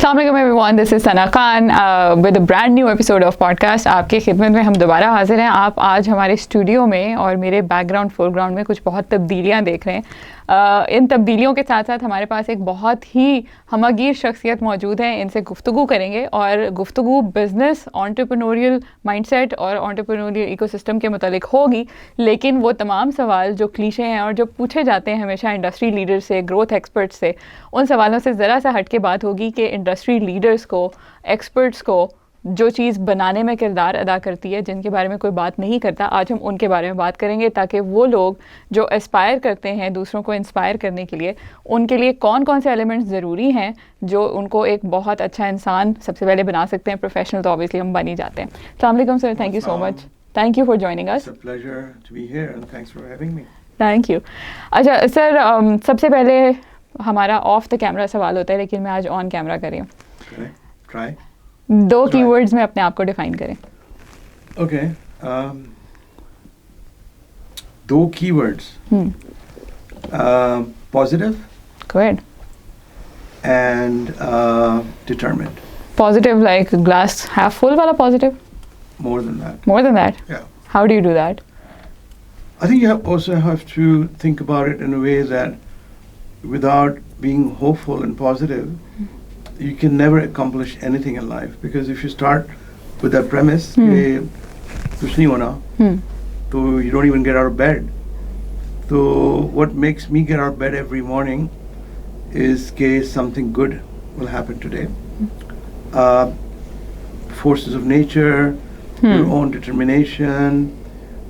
Assalamu alaikum everyone, this is Sana Khan with a brand new episode of podcast. आपके खिदमत में हम दोबारा हाजिर हैं. आप आज हमारे स्टूडियो में और मेरे बैकग्राउंड फोरग्राउंड में कुछ बहुत तब्दीलियां देख रहे हैं. इन तब्दीलियों के साथ साथ हमारे पास एक बहुत ही हमगीर शख्सियत मौजूद है. इनसे गुफ्तगू करेंगे और गुफ्तगू बिज़नेस, एंटरप्रेन्योरियल माइंडसेट और एंटरप्रेन्योरियल इकोसिस्टम के मुतालिक होगी. लेकिन वो तमाम सवाल जो क्लीशे हैं और जो पूछे जाते हैं हमेशा इंडस्ट्री लीडर से, ग्रोथ एक्सपर्ट से, उन सवालों से ज़रा सा हट के बात होगी कि इंडस्ट्री लीडर्स को, एक्सपर्ट्स को जो चीज़ बनाने में किरदार अदा करती है, जिनके बारे में कोई बात नहीं करता, आज हम उनके बारे में बात करेंगे ताकि वो लोग जो एस्पायर करते हैं दूसरों को इंस्पायर करने के लिए, उनके लिए कौन कौन से एलिमेंट्स ज़रूरी हैं जो उनको एक बहुत अच्छा इंसान सबसे पहले बना सकते हैं. प्रोफेशनल तो ऑब्वियसली हम बन ही जाते हैं. अस्सलाम वालेकुम sir, thank you so much. Thank you for joining us. It's a pleasure to be here and thanks for having me. Thank you. अच्छा सर, सबसे पहले हमारा ऑफ द कैमरा सवाल होता है लेकिन मैं आज ऑन कैमरा कर रही हूँ. Okay, try. दो कीवर्ड्स में अपने आप को डिफाइन करें. Okay. दो keywords. Positive Good. and determined. Positive like glass half full wala positive? More than that. More than that? Yeah. How do you do that? I think you also have to think about it in a way that without being hopeful and positive, you can never accomplish anything in life, because if you start with that premise, कि कुछ नहीं होना, तो you don't even get out of bed. So what makes me get out of bed every morning is कि something good will happen today. Forces of nature, your own determination,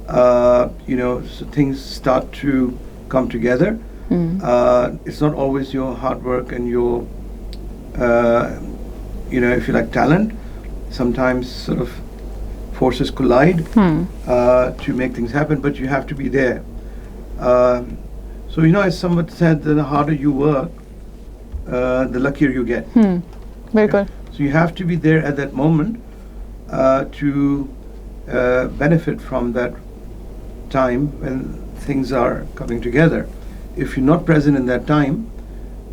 so things start to come together. It's not always your hard work and your if you like talent, sometimes sort of forces collide to make things happen, but you have to be there. So as someone said, the harder you work, the luckier you get. Very good. So you have to be there at that moment to benefit from that time when things are coming together. If you're not present in that time,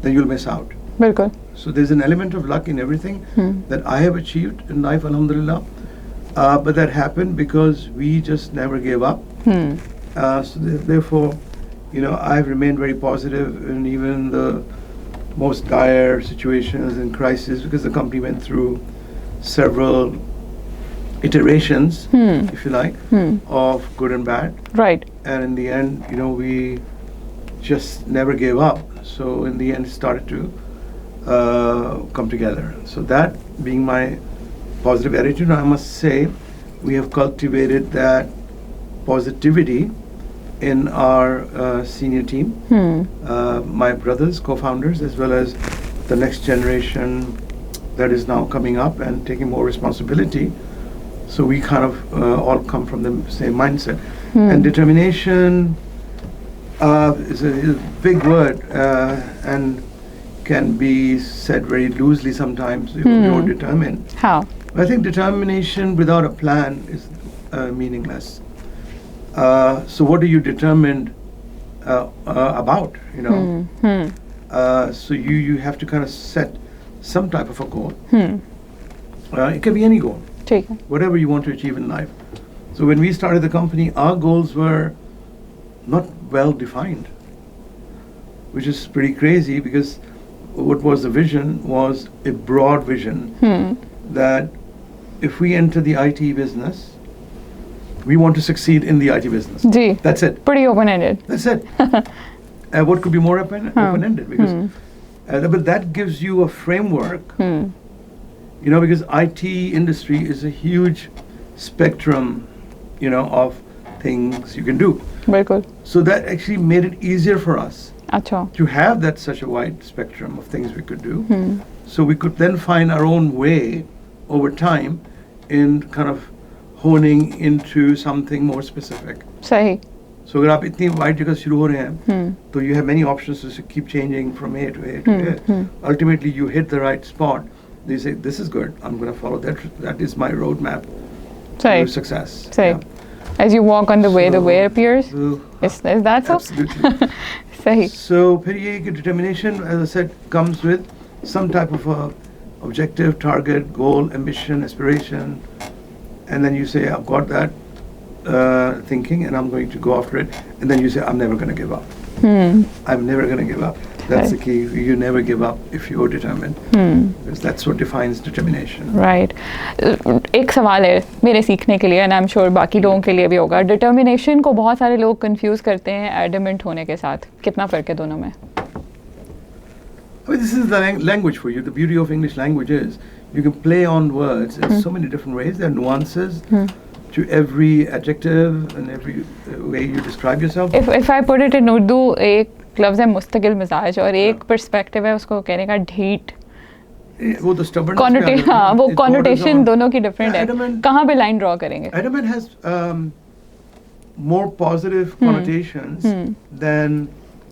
then you'll miss out. Very good. So there's an element of luck in everything that I have achieved in life, alhamdulillah. But that happened because we just never gave up. So therefore, I've remained very positive in even the most dire situations and crises, because the company went through several iterations, if you like, of good and bad. Right. And in the end, we just never gave up. So in the end, it started to come together. So that being my positive attitude, I must say we have cultivated that positivity in our senior team, my brothers, co-founders, as well as the next generation that is now coming up and taking more responsibility. So we kind of all come from the same mindset. And determination is a big word and can be said very loosely sometimes if you're determined. How? I think determination without a plan is meaningless. So what are you determined about, So you have to kind of set some type of a goal. It can be any goal, whatever you want to achieve in life. So when we started the company, our goals were not well defined, which is pretty crazy, because what was the vision was a broad vision that if we enter the IT business, we want to succeed in the IT business. Gee, that's it. Pretty open-ended. That's it. What could be more open-ended? Because, but that gives you a framework, because IT industry is a huge spectrum, of things you can do. Very good. So that actually made it easier for us Achha. to have that such a wide spectrum of things we could do. So we could then find our own way over time in kind of honing into something more specific. Sahi. So अगर आप इतनी wide जगह शुरू हो रहे हैं, तो you have many options to keep changing from A to A to A. Ultimately, you hit the right spot. They say, this is good. I'm going to follow that. That is my roadmap to success. Sahi. Yeah. As you walk on the way appears. Is that so? Absolutely. Sahi. So फिर ये कि determination, as I said, comes with some type of a objective, target, goal, ambition, aspiration, and then you say, I've got that thinking and I'm going to go after it, and then you say, I'm never going to give up. I'm never going to give up. That's the key. You never give up if you're determined, because that's what defines determination. Right. एक सवाल है मेरे सीखने के लिए, and I'm sure बाकी लोगों के लिए भी होगा. Determination को बहुत सारे लोग confuse करते हैं adamant होने के साथ. कितना फ़र्क है दोनों में? I mean, this is the language for you. The beauty of English language is you can play on words in so many different ways. There are nuances to every adjective and every way you describe yourself. If I put it in Urdu, एक लफ्ज़ है मुस्तकिल मिजाज और एक perspective है उसको कहने का ढीठ. वो तो stubbornness. हाँ, वो connotation दोनों की different है. कहाँ पे line draw करेंगे? Adamant has more positive connotations than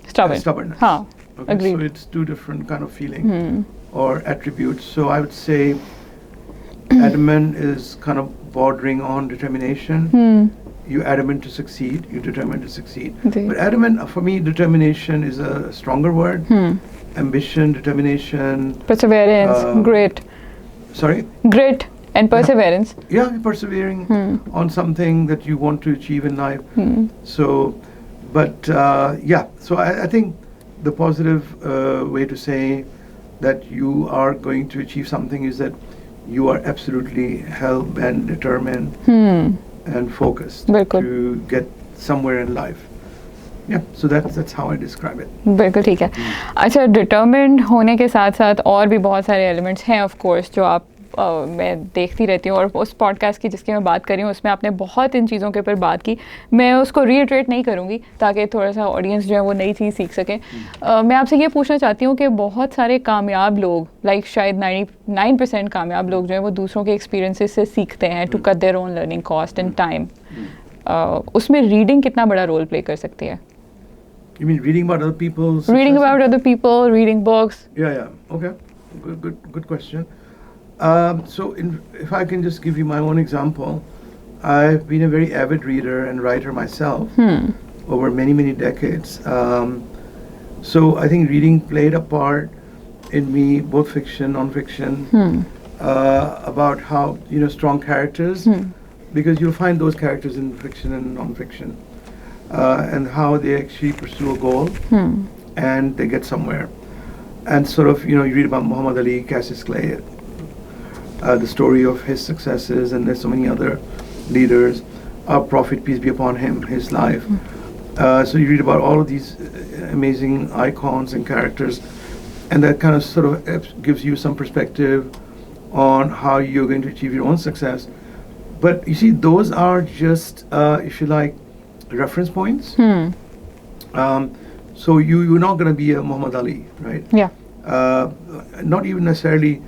stubbornness. हाँ. Okay, Agreed. so it's two different kind of feeling or attributes. So I would say adamant is kind of bordering on determination. You're adamant to succeed, you're determined to succeed. But adamant, for me, determination is a stronger word. Ambition, determination. Perseverance, grit. Sorry? Grit and perseverance. Yeah, you're persevering on something that you want to achieve in life. So, but so I think the positive way to say that you are going to achieve something is that you are absolutely hell-bent, determined, and focused to get somewhere in life. Yeah, so that's how I describe it. बिल्कुल ठीक है. अच्छा, determined होने के साथ साथ और भी बहुत सारे elements हैं of course जो आप मैं देखती रहती हूँ, और उस पॉडकास्ट की जिसकी मैं बात कर रही हूँ उसमें आपने बहुत इन चीज़ों के ऊपर बात की. मैं उसको रीइटरेट नहीं करूँगी ताकि थोड़ा सा ऑडियंस जो है वो नई चीज़ सीख सके. मैं आपसे ये पूछना चाहती हूँ कि बहुत सारे कामयाब लोग, लाइक शायद 99% कामयाब लोग जो है वो दूसरों के एक्सपीरियंसेस से सीखते हैं to cut their own learning cost and time. उसमें रीडिंग कितना बड़ा रोल प्ले कर सकती है? You mean reading about other people's successes? Reading about other people, reading books. Yeah. Okay. Good question. So if I can just give you my own example, I've been a very avid reader and writer myself over many decades. So I think reading played a part in me, both fiction, non-fiction, about how, strong characters, because you'll find those characters in fiction and non-fiction, and how they actually pursue a goal and they get somewhere. And sort of, you read about Muhammad Ali, Cassius Clay, the story of his successes, and there's so many other leaders. Our Prophet, peace be upon him, his life. So you read about all of these amazing icons and characters, and that kind of sort of gives you some perspective on how you're going to achieve your own success. But you see, those are just, if you like, reference points. So you're not going to be a Muhammad Ali, right? Yeah. Not even necessarily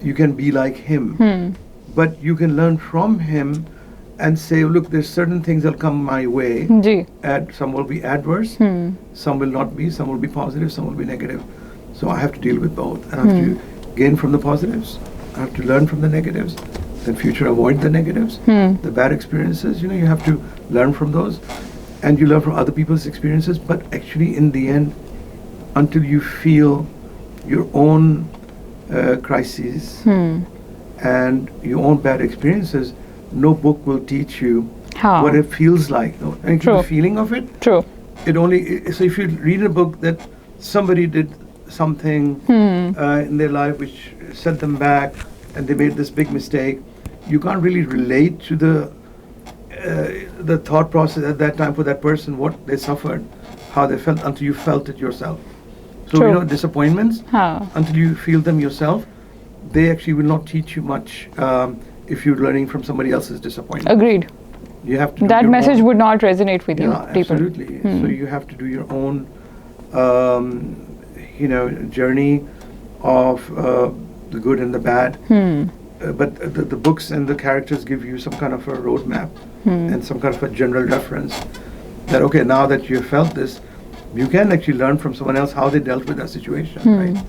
you can be like him, but you can learn from him and say, look, there's certain things that will come my way. Some will be adverse, some will not be, some will be positive, some will be negative. So I have to deal with both. I have to gain from the positives, I have to learn from the negatives, then future avoid the negatives, the bad experiences, you have to learn from those, and you learn from other people's experiences. But actually in the end, until you feel your own crises and your own bad experiences, no book will teach you what it feels like. And the feeling of it. True. So if you read a book that somebody did something in their life which set them back and they made this big mistake, you can't really relate to the thought process at that time for that person, what they suffered, how they felt, until you felt it yourself. So disappointments, until you feel them yourself, they actually will not teach you much if you're learning from somebody else's disappointment. Agreed. You have to. That message would not resonate with you. Absolutely. So you have to do your own, journey of the good and the bad. But the books and the characters give you some kind of a roadmap and some kind of a general reference that, okay, now that you've felt this, you can actually learn from someone else how they dealt with that situation, right?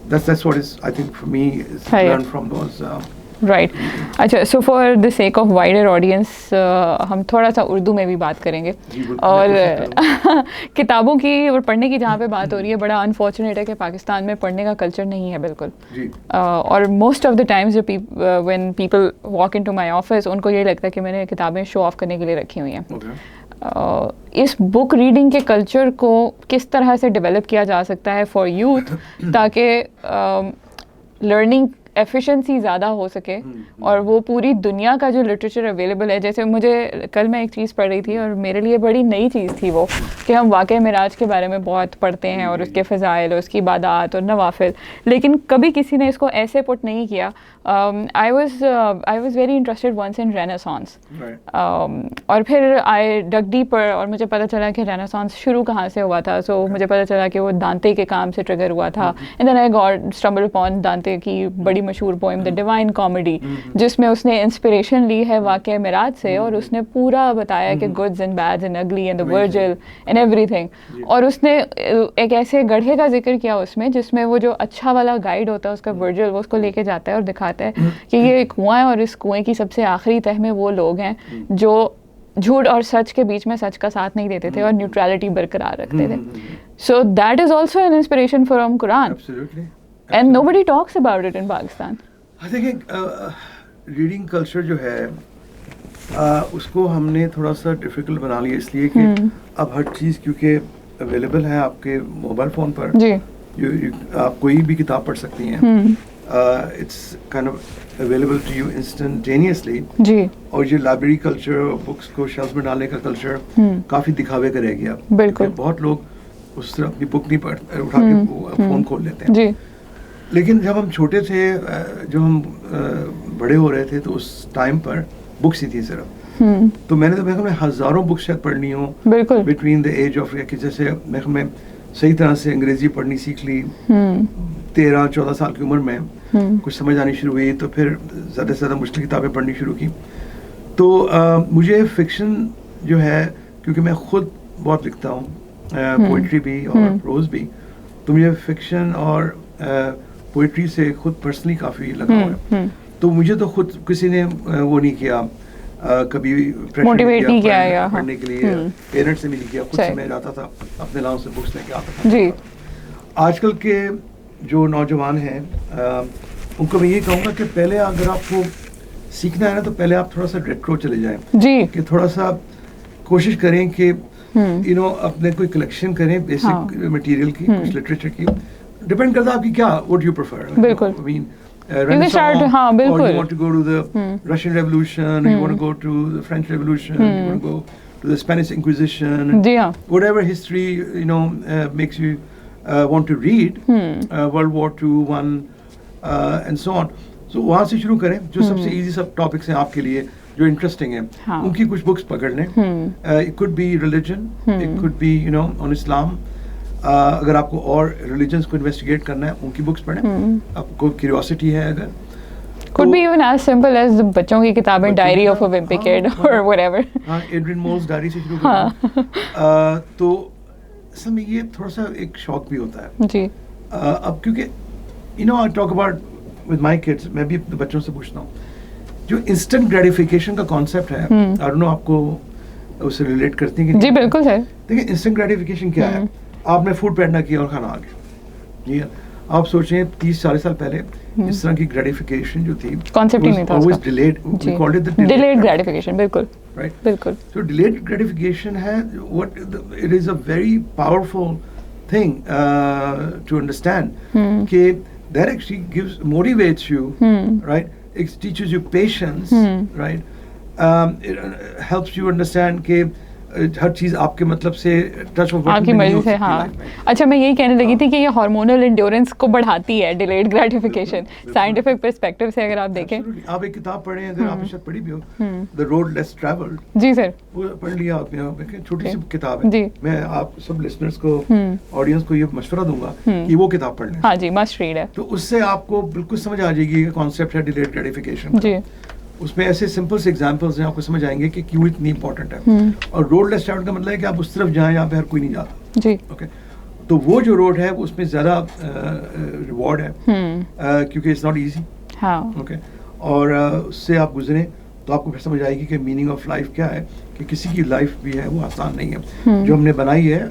That's what is, I think, for me, is learn from those right. अच्छा, so for the sake of wider audience हम थोड़ा सा उर्दू में भी बात करेंगे. और किताबों की और पढ़ने की जहाँ पे बात हो रही है, बड़ा अनफॉर्चुनेट है कि पाकिस्तान में पढ़ने का कल्चर नहीं है बिल्कुल. और most of the times when people walk into my office, उनको ये लगता है कि मैंने किताबें शो ऑफ करने के लिए रखी हुई हैं. इस बुक रीडिंग के कल्चर को किस तरह से डेवलप किया जा सकता है फॉर यूथ, ताकि लर्निंग एफिशिएंसी ज़्यादा हो सके और वो पूरी दुनिया का जो लिटरेचर अवेलेबल है. जैसे मुझे कल मैं एक चीज़ पढ़ रही थी और मेरे लिए बड़ी नई चीज़ थी वो, कि हम वाक़या मिराज के बारे में बहुत पढ़ते हैं और उसके फ़ज़ाइल और उसकी इबादत और नवाफिल, लेकिन कभी किसी ने इसको ऐसे पुट नहीं किया. I was very interested once in renaissance, और फिर आई डग डीपर और मुझे पता चला कि रेनेसांस शुरू कहाँ से हुआ था. सो मुझे पता चला कि वो दांते के काम से ट्रिगर हुआ था. And then I got stumble upon Dante की बड़ी मशहूर पोएम द डिवाइन कॉमेडी, जिसमें उसने इंस्पिरेशन ली है वाक़या मिराज से, और उसने पूरा बताया कि गुड्स एंड बैड्स एंड अगली and the Virgil and everything. और उसने एक ऐसे गड्ढे का जिक्र किया उसमें, जिसमें वो जो अच्छा वाला गाइड होता है उसका वर्जिल, वो उसको लेके जाता है और दिखाता है कि ये एक कुआं है और इस कुएं की सबसे आखिरी तह में वो लोग हैं जो झूठ और सच के बीच में सच का साथ नहीं देते थे और न्यूट्रलिटी बरकरार रखते थे. So that is also an inspiration from Quran. And nobody talks about it in Pakistan. I think reading culture जो है उसको हमने थोड़ा सा डिफिकल्ट बना लिया, इसलिए कि अब हर चीज़ क्योंकि अवेलेबल है आपके मोबाइल फ़ोन पर. जी. आप कोई भी किताब पढ़ सकती हैं. It's kind of available to you instantaneously. जी. और ये लाइब्रेरी कल्चर, बुक्स को शेल्फ में डालने का कल्चर काफ़ी दिखावे का रह गया. बिल्कुल. बहुत लोग उस तरह अपनी बुक नहीं पढ़ उठा के फ़ोन खोल लेते हैं. जी. लेकिन जब हम छोटे थे, जब हम बड़े हो रहे थे, तो उस टाइम पर बुक्स ही थी सिर्फ. तो मैंने तो मैं हज़ारों बुक्स शायद पढ़नी हो बिटवीन द एज ऑफ, कि जैसे मैं सही तरह से अंग्रेजी पढ़नी सीख ली 13-14 साल की उम्र में. कुछ समझ आनी शुरू हुई तो फिर ज़्यादा से ज़्यादा मुश्किल किताबें पढ़नी शुरू की. तो मुझे फिक्शन जो है, क्योंकि मैं खुद बहुत लिखता हूँ, पोइट्री भी और प्रोज भी, तो मुझे फिक्शन और पोइट्री से खुद पर्सनली काफ़ी लगा हुआ है. तो मुझे तो खुद किसी ने वो नहीं किया, कभी मोटिवेट नहीं किया पढ़ने के लिए. पेरेंट्स से भी नहीं किया, खुद से मैं जाता था अपने अलाउंस से बुक्स लेके आता था. जी. आजकल के जो नौजवान हैं उनको मैं ये कहूँगा कि पहले अगर आपको सीखना है ना, तो पहले आप थोड़ा सा रेट्रो चले जाएं. जी. कि थोड़ा सा कोशिश करें कि अपने कोई कलेक्शन करें बेसिक मटेरियल की, कुछ लिटरेचर की. डिपेंड करता है आपकी क्या, व्हाट यू प्रेफर. बिल्कुल. I mean, हाँ, बिल्कुल. Or you want to go to the Russian Revolution, or you want to go to the French Revolution, you want to go to the Spanish Inquisition, whatever history makes you want to read, World War II, One, and so on. So वहाँ से शुरू करें. जो सबसे easy सब topics हैं आपके लिए, जो interesting हैं, उनकी कुछ books पकड़ लें. It could be religion, it could be on Islam. अगर आपको और रिलीजन्स को इन्वेस्टिगेट करना है, उनकी बुक्स पढ़ें. आपको क्यूरियोसिटी है अगर, could be even as simple as बच्चों की किताबें, diary of a Wimpy kid और व्हाटएवर. हाँ, एड्रिन मोल्स डायरी से शुरू करें. तो असल में ये थोड़ा सा एक शौक भी होता है. जी. अब क्योंकि I talk about with my kids, मैं भी अपने बच्चों से पूछता हूँ, जो इंस्टेंट ग्रेटिफिकेशन का कॉन्सेप्ट है, आई डोंट नो आपको उससे रिलेट करती है कि? जी बिल्कुल है. देखिए, इंस्टेंट ग्रेटिफिकेशन क्या है? आपने फूड पैदा किया और खाना आ गया. जी. आप सोचें 30-40 साल पहले इस तरह की ग्रेटिफिकेशन जो थी, कॉन्सेप्ट ही नहीं था. Always delayed. We called it the delayed gratification. बिल्कुल. Right. बिल्कुल. So delayed gratification है it is a very powerful thing to understand. कि that actually motivates you, right? It teaches you patience, right? It helps you understand कि हर चीज आपके मतलब से touch of आपकी मर्जी से. हाँ. अच्छा, मैं यही कहने लगी थी कि ये हार्मोनल इंड्योरेंस को बढ़ाती है, डिलेड ग्रेटिफिकेशन. साइंटिफिक पर्सपेक्टिव से अगर आप देखें, आप एक किताब पढ़ें, अगर आपने शायद पढ़ी भी हो, the road less travelled. Ji sir. वो पढ़ लिया आपने, छोटी सी किताब है. मैं आप सब लिसनर्स को, ऑडियंस को ये मशवरा दूंगा कि वो किताब पढ़ लें. हाँ जी, मस्ट रीड है. तो उससे आपको बिल्कुल समझ आ जाएगी कॉन्सेप्ट है डिलेड ग्रेटिफिकेशन. जी. उसमें ऐसे सिंपल से एग्जांपल्स हैं, आपको समझ आएंगे कि क्यों इतनी इंपॉर्टेंट है. और रोड लेस ट्रैवल का मतलब है कि आप उस तरफ जाएं जहाँ पे हर कोई नहीं जाता. जी. ओके. तो वो जो रोड है उसमें ज़्यादा रिवॉर्ड है, क्योंकि इट्स नॉट ईजी. हाँ. ओके. और उससे आप गुजरें तो आपको फिर समझ आएगी कि मीनिंग ऑफ लाइफ क्या है, कि किसी की लाइफ भी है वो आसान नहीं है जो हमने बनाई है.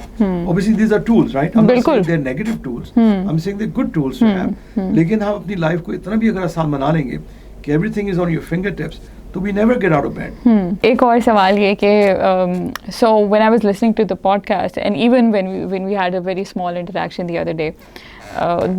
Obviously these are tools, right? I'm not saying they're negative tools. I'm saying they're good tools to have. लेकिन हम अपनी लाइफ को इतना भी अगर आसान बना लेंगे कि everything is on your fingertips, तो we never get out of bed. एक और सवाल ये कि so when I was listening to the podcast and even when we had a very small interaction the other day,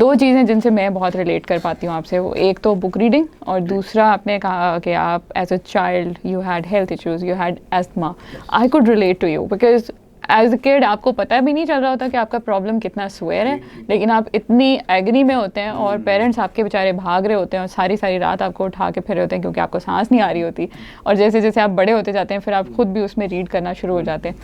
दो चीज़ें जिनसे मैं बहुत रिलेट कर पाती हूँ आपसे, वो एक तो बुक रीडिंग और दूसरा आपने कहा कि आप as a child you had health issues, you had asthma. I could relate to you because as a kid आपको पता भी नहीं चल रहा होता कि आपका प्रॉब्लम कितना स्वेयर है, लेकिन आप इतनी एग्री में होते हैं और पेरेंट्स आपके बेचारे भाग रहे होते हैं और सारी सारी रात आपको उठा के फिर रहे होते हैं क्योंकि आपको सांस नहीं आ रही होती. और जैसे जैसे आप बड़े होते जाते हैं फिर आप खुद भी उसमें रीड करना शुरू हो जाते हैं.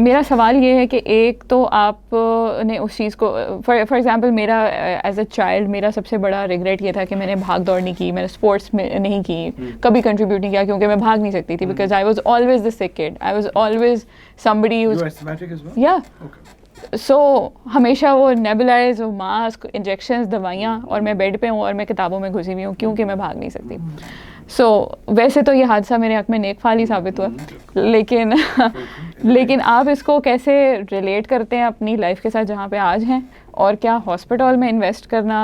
मेरा सवाल ये है कि एक तो आपने उस चीज़ को फॉर एग्जांपल मेरा एज अ चाइल्ड मेरा सबसे बड़ा रिग्रेट ये था कि मैंने भाग दौड़ नहीं की, मैंने स्पोर्ट्स में नहीं की, कभी कंट्रीब्यूट नहीं किया क्योंकि मैं भाग नहीं सकती थी because I was always the sick kid. I was always somebody who's asthmatic as well? Yeah. Okay. So हमेशा वो नेबुलाइज, वो मास्क, इंजेक्शंस, दवाइयाँ और मैं बेड पे हूँ और मैं किताबों में घुसी हुई हूँ क्योंकि मैं भाग नहीं सकती. So वैसे तो ये हादसा मेरे हक़ में नेक फाल ही साबित हुआ, लेकिन आप इसको कैसे रिलेट करते हैं अपनी लाइफ के साथ जहाँ पे आज हैं, और क्या हॉस्पिटल में इन्वेस्ट करना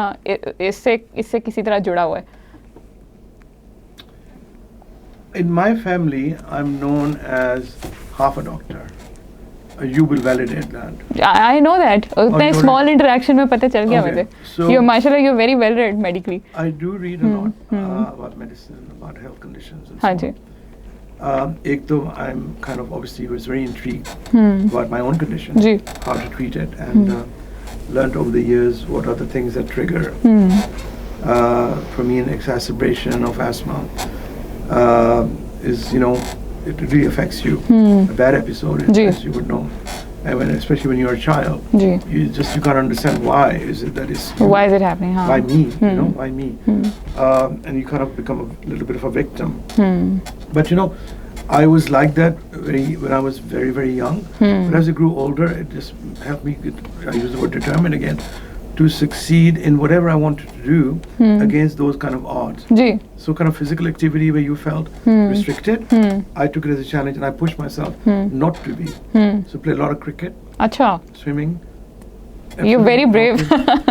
इससे किसी तरह जुड़ा हुआ है? In my family, I'm known as half a doctor. You will validate that. I know that. उतना small interaction में पता चल गया मुझे. So you're mashallah, you're very well read medically. I do read a lot about medicine, about health conditions and हाँ so ji. on. एक तो I'm kind of obviously was very intrigued about my own condition, ji. how to treat it, and learned over the years what are the things that trigger for me an exacerbation of asthma. Is, you know, it really affects you. A bad episode, as you would know, and especially when you're a child, you can't understand why is it that is. Why is it happening? Huh? Why me? You know, why me? And you kind of become a little bit of a victim. But you know, I was like that when I was very, very young. But as I grew older, it just helped me. I use the word determined again. To succeed in whatever I wanted to do against those kind of odds. So kind of physical activity where you felt restricted, I took it as a challenge and I pushed myself not to be. So play a lot of cricket, swimming. You're very brave.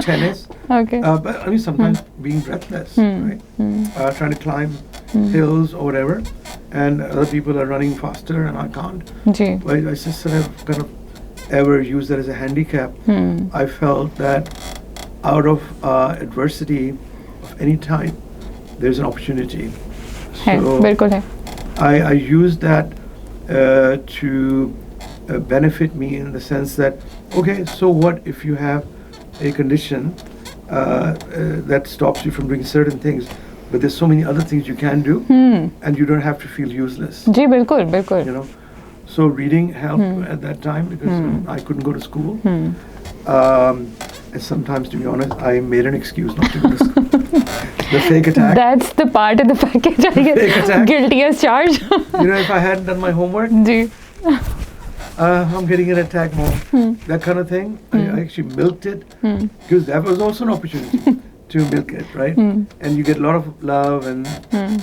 Tennis. Okay. But I mean sometimes being breathless, right? Trying to climb hills or whatever, and other people are running faster and I can't. But I just have kind of ever used that as a handicap. I felt that out of adversity of any type, there's an opportunity. So I used that to benefit me in the sense that, okay, so what if you have a condition that stops you from doing certain things, but there's so many other things you can do, and you don't have to feel useless. You know. So reading helped at that time because I couldn't go to school. And sometimes, to be honest, I made an excuse not to go to school. The fake attack. That's the part of the package I get guilty as charged. You know, if I hadn't done my homework, I'm getting an attack more. That kind of thing. I actually milked it because that was also an opportunity to milk it, right? And you get a lot of love and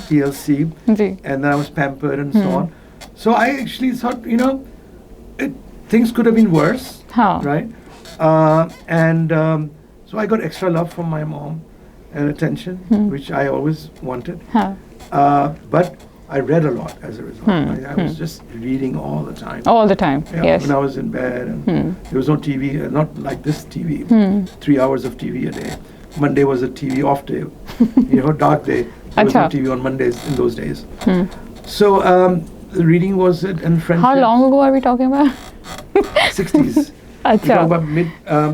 TLC, and then I was pampered and so on. So I actually thought, you know, things could have been worse, right? And so I got extra love from my mom and attention, which I always wanted. But I read a lot as a result. I was just reading all the time. All the time, yes. When I was in bed, and there was no TV, not like this TV, 3 hours of TV a day. Monday was a TV off day, you know, dark day. There was no TV on Mondays in those days. So reading was it, and friendship. How long ago are we talking about? 60s. We're talking about mid.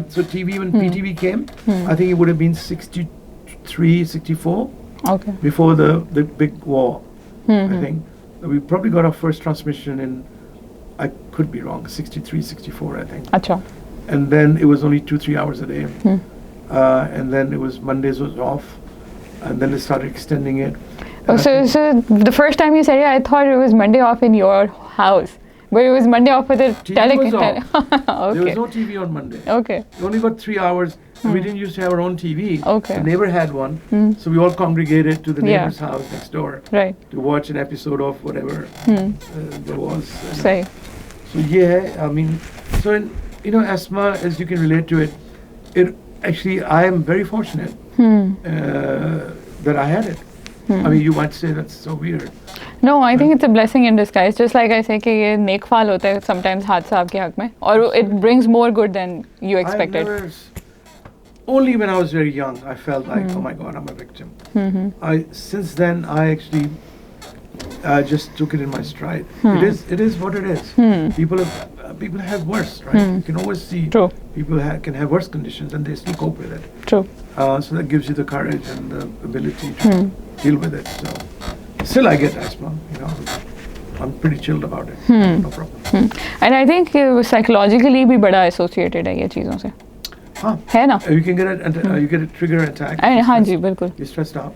So TV, when PTV came, I think it would have been 63, 64. Okay. Before the big war, I think we probably got our first transmission in. I could be wrong. 63, 64, I think. And then it was only 2-3 hours a day. And then it was Mondays was off, and then they started extending it. So the first time you said it, I thought it was Monday off in your house But it was Monday off with the TV was off. Okay. There was no TV on Monday. Okay. We only got 3 hours. We didn't used to have our own TV. Okay. The neighbor had one. So we all congregated to the neighbor's house next door. Right. To watch an episode of whatever there was. Say. So yeah, I mean, so in, asthma, as you can relate to it actually, I am very fortunate that I had it. I mean, you might say that's so weird. No, I think it's a blessing in disguise. Just like I say कि ये नेकफाल होता है sometimes हादसा आपके हक में और it brings more good than you expected. Only when I was very young, I felt like, oh my God, I'm a victim. Since then, I actually just took it in my stride. It is what it is. People have worse, right? You can always see people can have worse conditions and they still cope with it. True. So that gives you the courage and the ability to deal with it. So still I get asthma, I'm pretty chilled about it. No problem. And I think psychologically भी बड़ा associated है ये चीज़ों से. है ना? You can get a trigger attack. हाँ जी बिल्कुल. You're stressed out.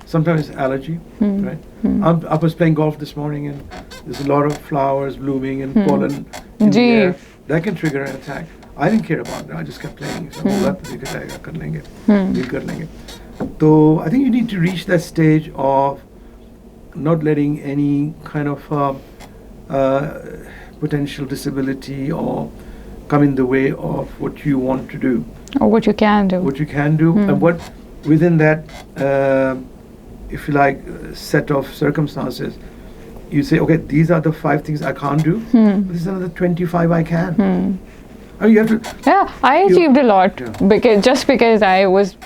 Sometimes it's allergy, right? I was playing golf this morning and there's a lot of flowers blooming and pollen in the air. That can trigger an attack. I didn't care about that. I just kept playing. So कर लेंगे, deal कर लेंगे. So I think you need to reach that stage of not letting any kind of potential disability or come in the way of what you want to do. Or what you can do. What you can do, and what within that, if you like, set of circumstances, you say, okay, these are the 5 things I can't do. But these are the 25 I can. I mean, you have to. Yeah, I achieved a lot because I was,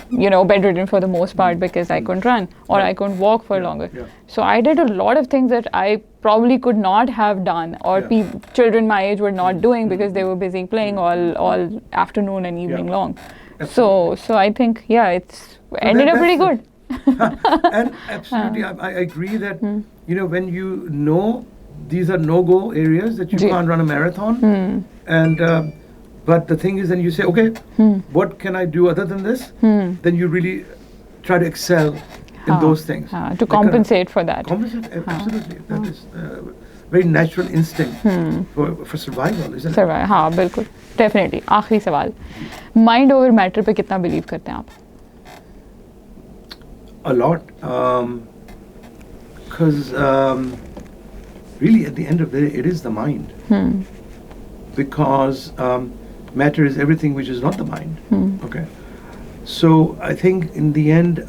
bedridden for the most part because I couldn't run or I couldn't walk for longer. So I did a lot of things that I probably could not have done, or children my age were not doing because they were busy playing all afternoon and evening long. So I think it's ended up pretty good. And absolutely, I agree that when you know these are no-go areas that you can't run a marathon, and but the thing is, then you say, okay, what can I do other than this? Then you really try to excel in those things. To compensate for that. Compensate, absolutely. That is very natural instinct for survival, isn't it? Survival, हाँ बिल्कुल, definitely. आखिरी सवाल, mind over matter पे कितना believe करते हैं आप? A lot, because really at the end of the day, it is the mind. Because matter is everything which is not the mind. Okay, so I think in the end,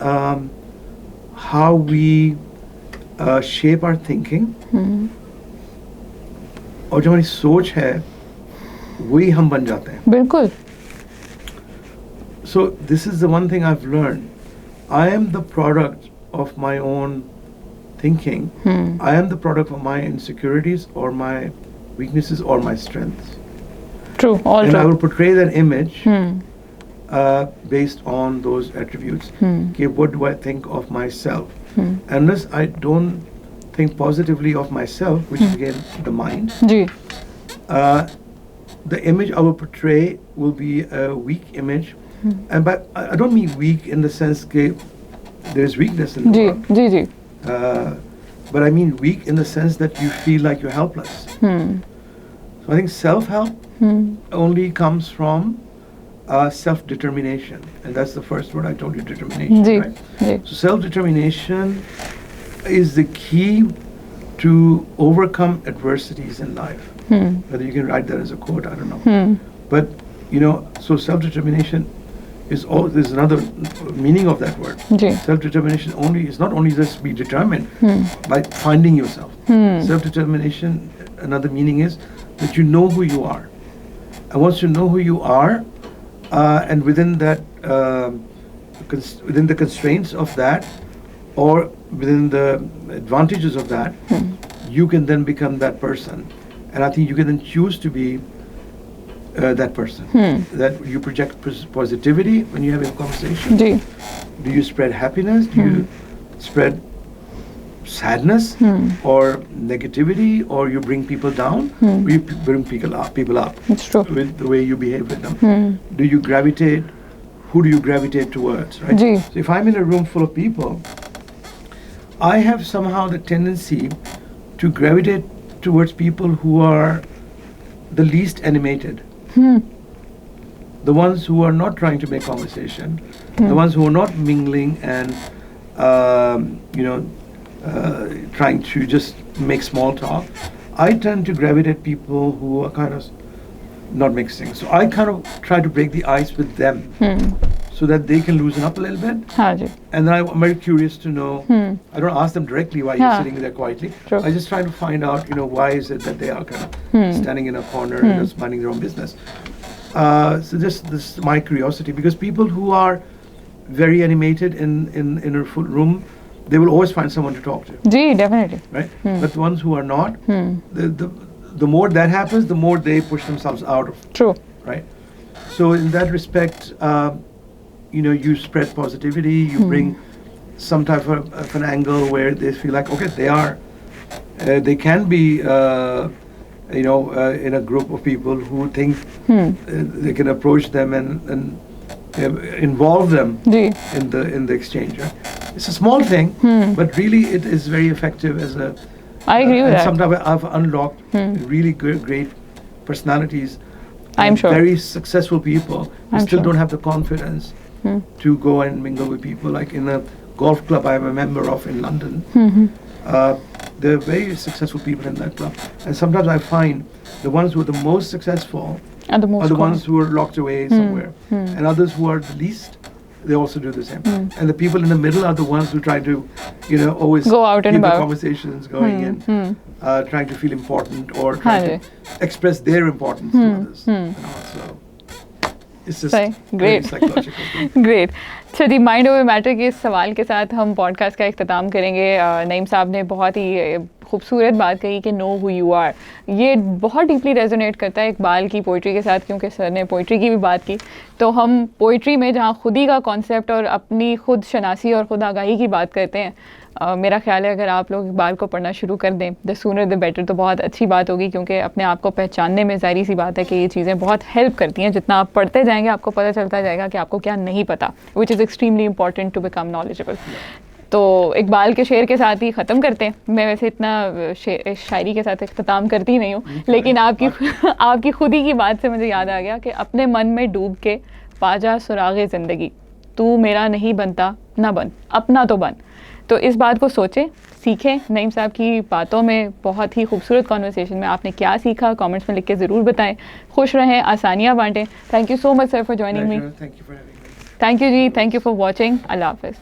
how we shape our thinking, और जो हमारी सोच है, वही हम बन जाते हैं. बिल्कुल. So this is the one thing I've learned. I am the product of my own thinking. I am the product of my insecurities or my weaknesses or my strengths. True, all and true. I will portray that image based on those attributes. Okay, what do I think of myself? Unless I don't think positively of myself, which is again the mind, the image I will portray will be a weak image. And but I don't mean weak in the sense that there's weakness in the world. But I mean weak in the sense that you feel like you're helpless. So I think self-help only comes from self-determination, and that's the first word I told you, determination, right? So self-determination is the key to overcome adversities in life. Whether you can write that as a quote, I don't know. But so self-determination is there's another meaning of that word. Self-determination is not only just be determined by finding yourself. Self-determination, another meaning is that you know who you are. And once you know who you are, and within that, within the constraints of that, or within the advantages of that, you can then become that person. And I think you can then choose to be that person. That you project positivity when you have a conversation. Do you spread happiness? Do you spread sadness or negativity, or you bring people down, or you bring people up It's true. with the way you behave with them? Do you gravitate? Who do you gravitate towards? Right. So if I'm in a room full of people, I have somehow the tendency to gravitate towards people who are the least animated. The ones who are not trying to make conversation, the ones who are not mingling and trying to just make small talk. I tend to gravitate people who are kind of not mixing. So I kind of try to break the ice with them so that they can loosen up a little bit. And then I'm very curious to know. I don't ask them directly why you're sitting there quietly. True. I just try to find out, why is it that they are kind of standing in a corner and just minding their own business. So this is my curiosity, because people who are very animated in a full room, they will always find someone to talk to. Definitely. Right? But the ones who are not, the more that happens, the more they push themselves out of. True. Right? So in that respect, you spread positivity, you bring some type of an angle where they feel like, okay, they can be, in a group of people who think they can approach them and involve them in the exchange. Right? It's a small thing, but really it is very effective as a. I agree with that. Sometimes I've unlocked really great personalities. I'm sure. Very successful people who still don't have the confidence to go and mingle with people. Like in a golf club I'm a member of in London. There are very successful people in that club. And sometimes I find the ones who are the most successful are the ones who are locked away somewhere. And others who are the least, they also do the same. And the people in the middle are the ones who try to, always go out and keep about. the conversations going and trying to feel important or trying to express their importance to others. So it's just great. Psychological. Great. चलिए mind over matter के इस सवाल के साथ हम podcast का इख्तिताम करेंगे. नईम साहब ने बहुत ही खूबसूरत बात कही कि नो हु यू आर. ये बहुत डीपली रेजोनेट करता है इकबाल की पोइट्री के साथ, क्योंकि सर ने पोइट्री की भी बात की. तो हम पोइट्री में जहाँ खुद ही का कॉन्सेप्ट और अपनी खुद शनासी और खुद आगाही की बात करते हैं, मेरा ख्याल है अगर आप लोग इकबाल को पढ़ना शुरू कर दें, द सूनर द बेटर, तो बहुत अच्छी बात होगी, क्योंकि अपने आप को पहचानने में ज़ाहिर सी बात है कि ये चीज़ें बहुत हेल्प करती हैं. जितना आप पढ़ते जाएंगे आपको पता चलता जाएगा कि आपको क्या नहीं पता, which is extremely important to become knowledgeable. तो इकबाल के शेर के साथ ही ख़त्म करते हैं. मैं वैसे इतना शायरी के साथ इख्तिताम करती ही नहीं हूँ, लेकिन आपकी खुद ही की बात से मुझे याद आ गया कि अपने मन में डूब के पाजा सुरागे ज़िंदगी, तू मेरा नहीं बनता ना बन, अपना तो बन. तो इस बात को सोचें, सीखें. नईम साहब की बातों में बहुत ही खूबसूरत कॉन्वर्सेशन में आपने क्या सीखा, कमेंट्स में लिख के ज़रूर बताएं. खुश रहें, आसानियाँ बांटें. Thank you so much sir for joining me. Thank you जी, thank you for watching. Allah हाफ़िज़.